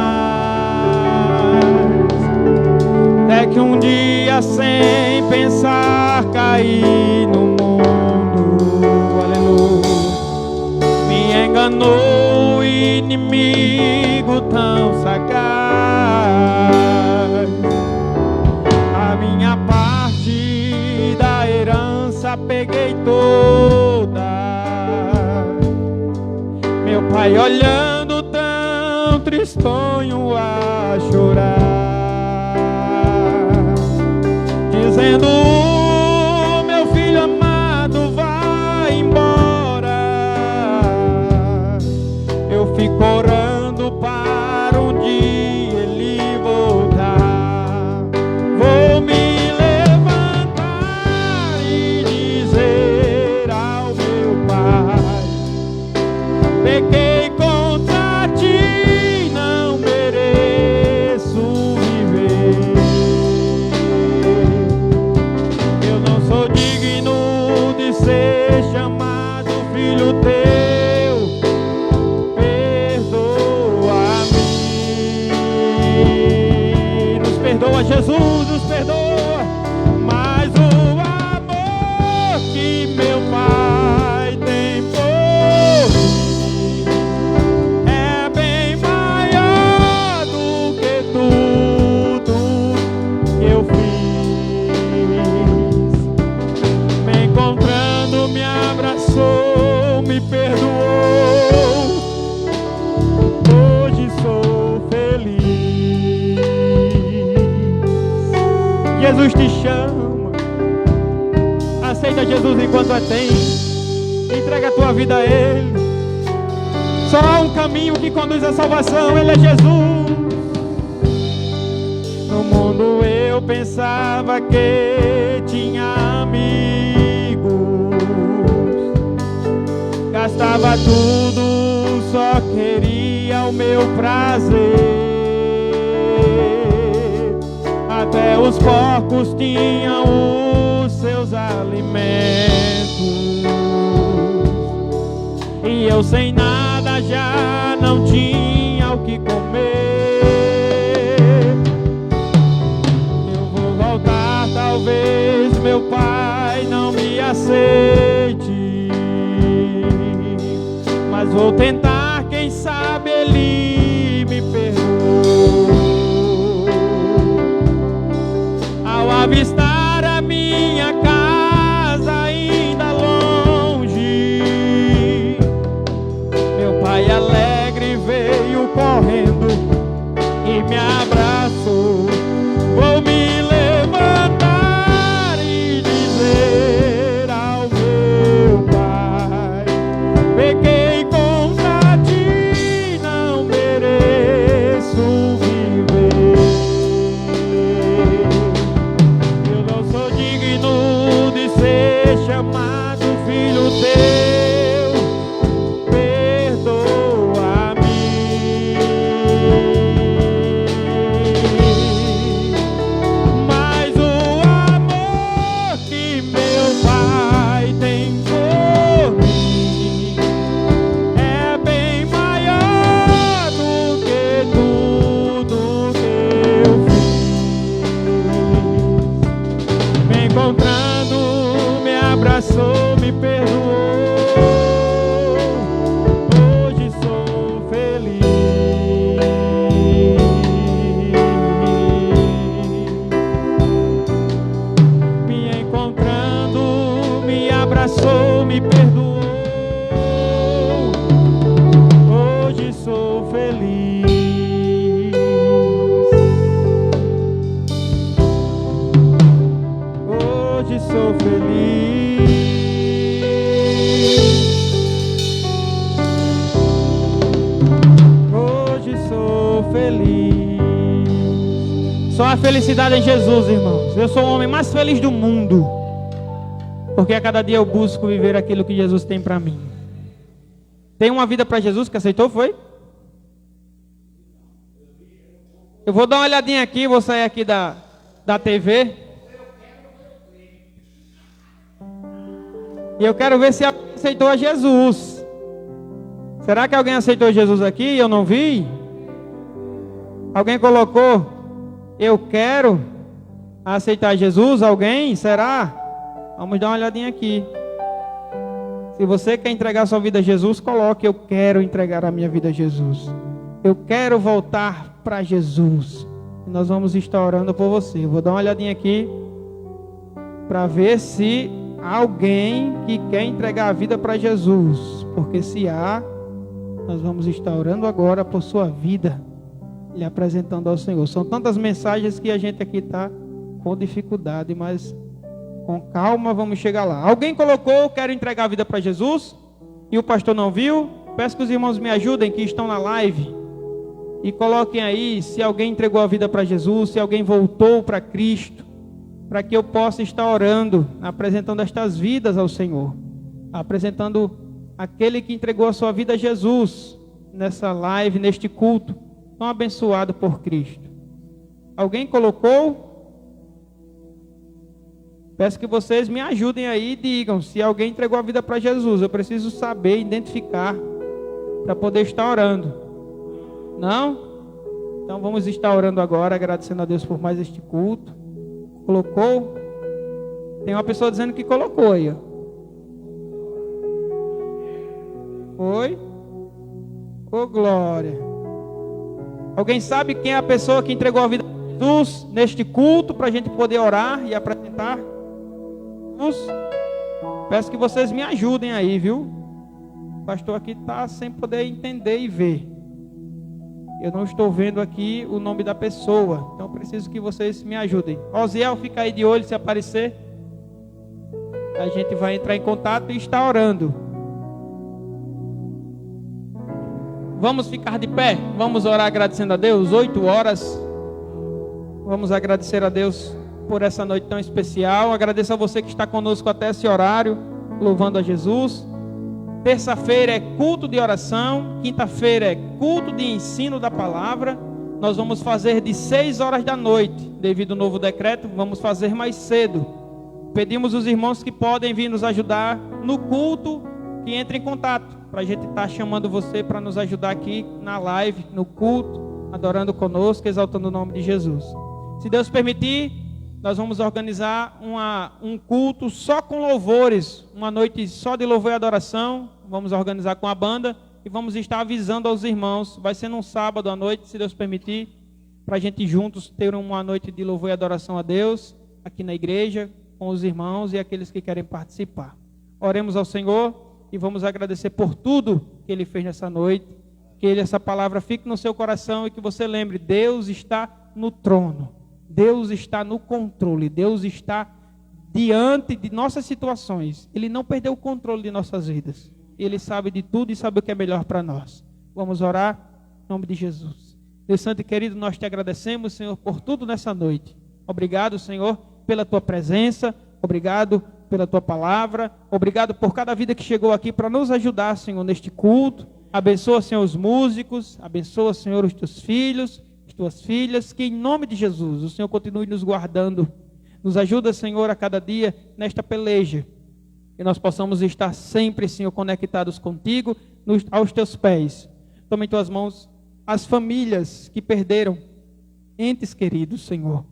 Até que um dia, sem pensar, caí no mundo. Aleluia. Me enganou o inimigo tão sagaz. A minha parte da herança peguei toda. Meu pai olhando tão tristonho a chorar, dizendo: meu filho amado, vai embora. Eu fico orando para um dia ele voltar. Vou me levantar e dizer ao meu pai: pequei contra ti, não mereço viver. Eu não sou digno de ser chamado filho teu. Perdoa-me. Nos perdoa, Jesus, nos perdoa. Mas o amor que meu Pai tem por mim é bem maior do que tudo que eu fiz. Me encontrando, me abraçou, me perdoou. Hoje sou feliz. Jesus te chama. Aceita Jesus enquanto é tempo. Entrega a tua vida a Ele. Só há um caminho que conduz à salvação, Ele é Jesus. No mundo eu pensava que tinha amigos, gastava tudo, só queria o meu prazer. Até os porcos tinham os seus alimentos, e eu sem nada já não tinha o que comer. Eu vou voltar, talvez meu pai não me aceite, mas vou tentar, quem sabe ele me perdoa. Ao avistar a minha casa ainda longe, meu pai alegre veio correndo e me abraçou. Vou me levantar e dizer ao meu pai: pequei contra ti, não mereço viver. Eu não sou digno de ser chamado filho teu. Perdoa-me. Mas o amor que meu pai tem por mim é bem maior do que tudo que eu fiz. Me encontrando, me abraçou, me perdoou. Hoje sou feliz. Me encontrando, me abraçou, me perdoou. Hoje sou feliz. Hoje sou feliz. Hoje sou feliz. Só a felicidade em Jesus, irmãos. Eu sou o homem mais feliz do mundo, porque a cada dia eu busco viver aquilo que Jesus tem para mim. Tem uma vida para Jesus que aceitou, foi? Eu vou dar uma olhadinha aqui, vou sair aqui da TV. E eu quero ver se aceitou a Jesus. Será que alguém aceitou Jesus aqui e eu não vi? Alguém colocou, eu quero aceitar Jesus? Alguém? Será? Vamos dar uma olhadinha aqui. Se você quer entregar sua vida a Jesus, coloque, eu quero entregar a minha vida a Jesus. Eu quero voltar para Jesus. E nós vamos estar orando por você. Eu vou dar uma olhadinha aqui para ver se há alguém que quer entregar a vida para Jesus. Porque se há, nós vamos estar orando agora por sua vida, lhe apresentando ao Senhor. São tantas mensagens que a gente aqui está com dificuldade, mas com calma vamos chegar lá. Alguém colocou, quero entregar a vida para Jesus, e o pastor não viu? Peço que os irmãos me ajudem, que estão na live, e coloquem aí se alguém entregou a vida para Jesus, se alguém voltou para Cristo, para que eu possa estar orando, apresentando estas vidas ao Senhor, apresentando aquele que entregou a sua vida a Jesus, nessa live, neste culto, tão abençoado por Cristo. Alguém colocou? Peço que vocês me ajudem aí e digam se alguém entregou a vida para Jesus. Eu preciso saber, identificar, para poder estar orando. Não? Então vamos estar orando agora, agradecendo a Deus por mais este culto. Colocou? Tem uma pessoa dizendo que colocou aí, ó. Foi? Ô glória. Alguém sabe quem é a pessoa que entregou a vida a Jesus neste culto, para a gente poder orar e apresentar? Peço que vocês me ajudem aí, viu? O pastor aqui está sem poder entender e ver. Eu não estou vendo aqui o nome da pessoa, então preciso que vocês me ajudem. Osiel, fica aí de olho, se aparecer a gente vai entrar em contato e estar orando. Vamos ficar de pé, vamos orar agradecendo a Deus. 8 horas, vamos agradecer a Deus por essa noite tão especial. Agradeço a você que está conosco até esse horário, louvando a Jesus. Terça-feira é culto de oração, quinta-feira é culto de ensino da palavra. Nós vamos fazer de 6 horas da noite, devido ao novo decreto, vamos fazer mais cedo. Pedimos os irmãos que podem vir nos ajudar no culto, que entrem em contato, para a gente estar chamando você para nos ajudar aqui na live, no culto, adorando conosco, exaltando o nome de Jesus. Se Deus permitir, nós vamos organizar um culto só com louvores, uma noite só de louvor e adoração. Vamos organizar com a banda e vamos estar avisando aos irmãos. Vai ser num sábado à noite, se Deus permitir, para a gente juntos ter uma noite de louvor e adoração a Deus, aqui na igreja, com os irmãos e aqueles que querem participar. Oremos ao Senhor e vamos agradecer por tudo que Ele fez nessa noite. Que essa palavra fique no seu coração e que você lembre, Deus está no trono. Deus está no controle, Deus está diante de nossas situações. Ele não perdeu o controle de nossas vidas. Ele sabe de tudo e sabe o que é melhor para nós. Vamos orar em nome de Jesus. Deus Santo e querido, nós te agradecemos, Senhor, por tudo nessa noite. Obrigado, Senhor, pela tua presença. Obrigado pela tua palavra. Obrigado por cada vida que chegou aqui para nos ajudar, Senhor, neste culto. Abençoa, Senhor, os músicos. Abençoa, Senhor, os teus filhos, tuas filhas, que em nome de Jesus o Senhor continue nos guardando, nos ajuda, Senhor, a cada dia nesta peleja, que nós possamos estar sempre, Senhor, conectados contigo, aos teus pés. Toma em tuas mãos as famílias que perderam entes queridos, Senhor.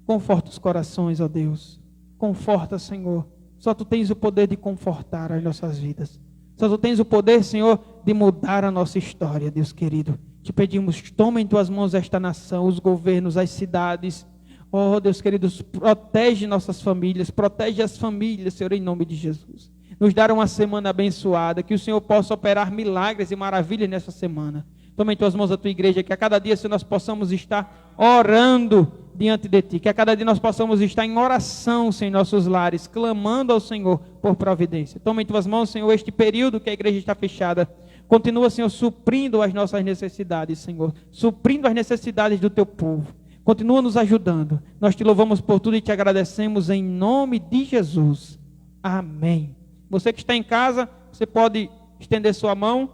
Conforta os corações, ó Deus, conforta, Senhor. Só tu tens o poder de confortar as nossas vidas, só tu tens o poder, Senhor, de mudar a nossa história, Deus querido. Te pedimos, toma em tuas mãos esta nação, os governos, as cidades. Oh, Deus querido, protege nossas famílias, protege as famílias, Senhor, em nome de Jesus. Nos dar uma semana abençoada, que o Senhor possa operar milagres e maravilhas nessa semana. Toma em tuas mãos a tua igreja, que a cada dia, Senhor, nós possamos estar orando diante de ti, que a cada dia nós possamos estar em oração, Senhor, em nossos lares, clamando ao Senhor por providência. Toma em tuas mãos, Senhor, este período que a igreja está fechada. Continua, Senhor, suprindo as nossas necessidades, Senhor. Suprindo as necessidades do teu povo. Continua nos ajudando. Nós te louvamos por tudo e te agradecemos em nome de Jesus. Amém. Você que está em casa, você pode estender sua mão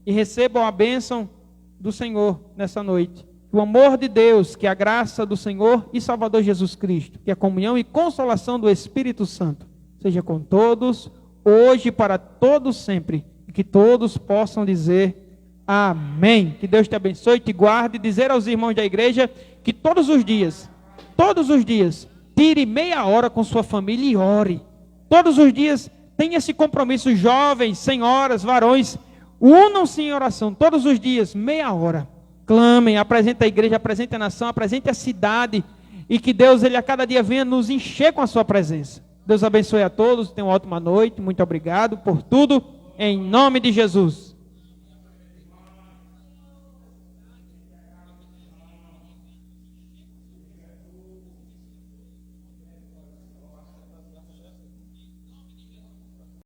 e receba a bênção do Senhor nessa noite. Que o amor de Deus, que a graça do Senhor e Salvador Jesus Cristo, que a comunhão e consolação do Espírito Santo seja com todos, hoje e para todos sempre. Que todos possam dizer amém. Que Deus te abençoe, te guarde. Dizer aos irmãos da igreja que todos os dias, tire meia hora com sua família e ore. Todos os dias tenha esse compromisso. Jovens, senhoras, varões, unam-se em oração. Todos os dias, meia hora. Clamem, apresente a igreja, apresente a nação, apresente a cidade. E que Deus, Ele a cada dia venha nos encher com a sua presença. Deus abençoe a todos, tenham uma ótima noite. Muito obrigado por tudo. Em nome de Jesus.